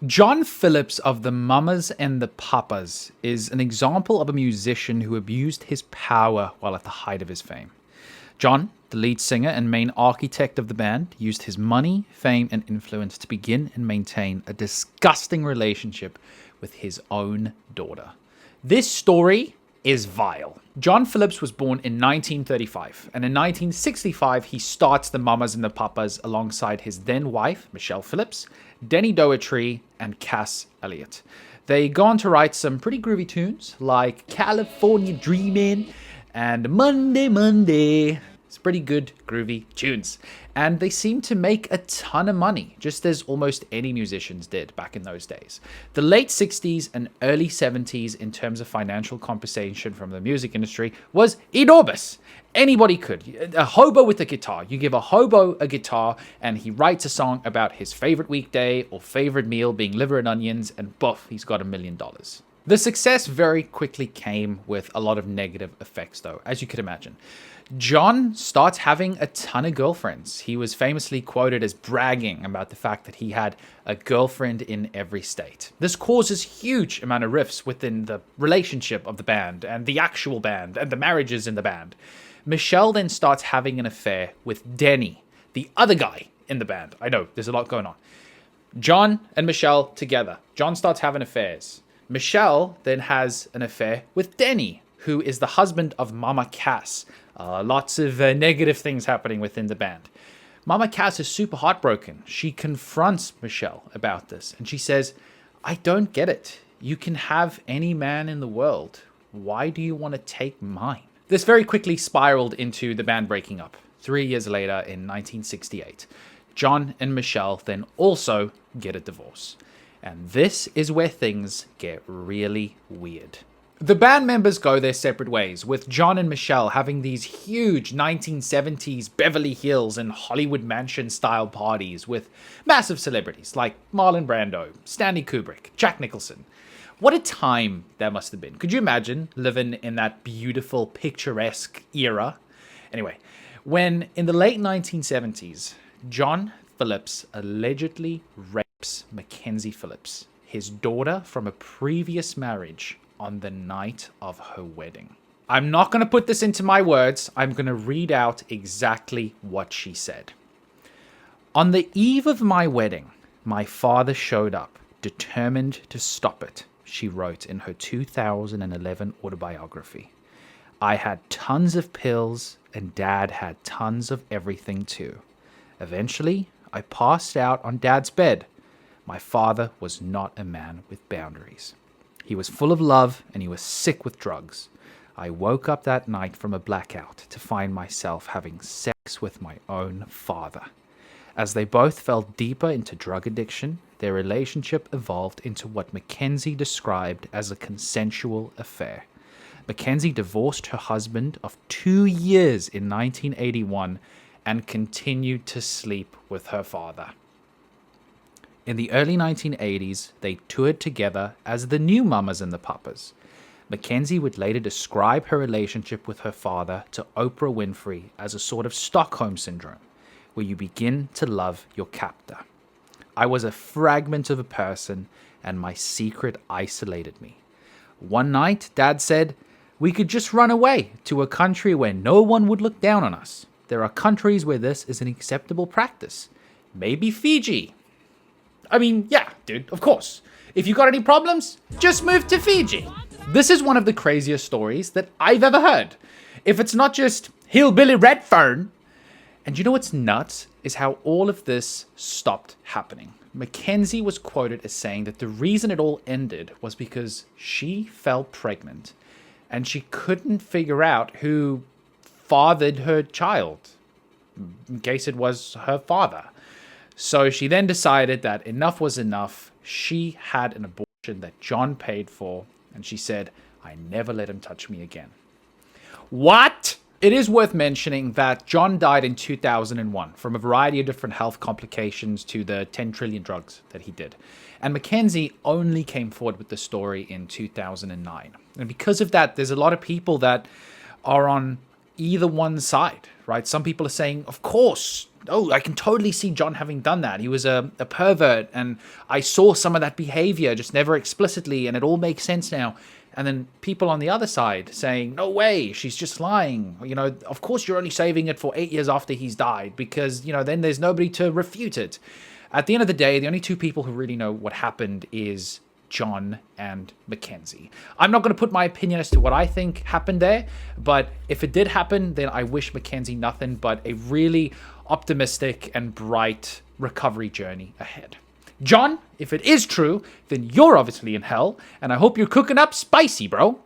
John Phillips of the Mamas and the Papas is an example of a musician who abused his power while at the height of his fame. John, the lead singer and main architect of the band, used his money, fame, and influence to begin and maintain a disgusting relationship with his own daughter. This story is vile. John Phillips was born in 1935, and in 1965 he starts the Mamas and the Papas alongside his then wife, Michelle Phillips, Denny Doherty, and Cass Elliot. They go on to write some pretty groovy tunes like California Dreamin' and Monday Monday. It's pretty good, groovy tunes. And they seem to make a ton of money, just as almost any musicians did back in those days. The late 60s and early 70s, in terms of financial compensation from the music industry, was enormous. Anybody could. A hobo with a guitar. You give a hobo a guitar, and he writes a song about his favorite weekday or favorite meal being liver and onions, and boof, he's got $1 million. The success very quickly came with a lot of negative effects, though, as you could imagine. John starts having a ton of girlfriends. He was famously quoted as bragging about the fact that he had a girlfriend in every state. This causes huge amount of rifts within the relationship of the band and the actual band and the marriages in the band. Michelle then starts having an affair with Denny, the other guy in the band. I know, there's a lot going on. John and Michelle together. John starts having affairs. Michelle then has an affair with Denny, who is the husband of Mama Cass. Lots of negative things happening within the band. Mama Cass is super heartbroken. She confronts Michelle about this, and she says, I don't get it. You can have any man in the world. Why do you want to take mine? This very quickly spiraled into the band breaking up. 3 years later, in 1968, John and Michelle then also get a divorce. And this is where things get really weird. The band members go their separate ways, with John and Michelle having these huge 1970s Beverly Hills and Hollywood Mansion-style parties with massive celebrities like Marlon Brando, Stanley Kubrick, Jack Nicholson. What a time that must have been. Could you imagine living in that beautiful, picturesque era? Anyway, when in the late 1970s, John Phillips allegedly rapes Mackenzie Phillips, his daughter from a previous marriage, on the night of her wedding. I'm not going to put this into my words. I'm going to read out exactly what she said. On the eve of my wedding, my father showed up, determined to stop it, she wrote in her 2011 autobiography. I had tons of pills, and Dad had tons of everything too. Eventually, I passed out on Dad's bed. My father was not a man with boundaries. He was full of love, and he was sick with drugs. I woke up that night from a blackout to find myself having sex with my own father. As they both fell deeper into drug addiction, their relationship evolved into what Mackenzie described as a consensual affair. Mackenzie divorced her husband of 2 years in 1981 and continued to sleep with her father. In the early 1980s, they toured together as the new Mamas and the Papas. Mackenzie would later describe her relationship with her father to Oprah Winfrey as a sort of Stockholm syndrome, where you begin to love your captor. I was a fragment of a person, and my secret isolated me. One night, Dad said, we could just run away to a country where no one would look down on us. There are countries where this is an acceptable practice. Maybe Fiji. I mean, yeah, dude, of course. If you got any problems, just move to Fiji. This is one of the craziest stories that I've ever heard. If it's not just Hillbilly Redfern. And you know what's nuts is how all of this stopped happening. Mackenzie was quoted as saying that the reason it all ended was because she fell pregnant and she couldn't figure out who fathered her child, in case it was her father. So she then decided that enough was enough. She had an abortion that John paid for, and she said, I never let him touch me again. What? It is worth mentioning that John died in 2001 from a variety of different health complications to the 10 trillion drugs that he did. And Mackenzie only came forward with the story in 2009. And because of that, there's a lot of people that are on either one side, right? Some people are saying, of course, oh, I can totally see John having done that. He was a pervert, and I saw some of that behavior, just never explicitly, and it all makes sense now. And then people on the other side saying, no way, she's just lying. Of course you're only saving it for 8 years after he's died, because, then there's nobody to refute it. At the end of the day, the only two people who really know what happened is John and Mackenzie. I'm not going to put my opinion as to what I think happened there, but if it did happen, then I wish Mackenzie nothing but a really optimistic and bright recovery journey ahead. John, if it is true, then you're obviously in hell, and I hope you're cooking up spicy, bro.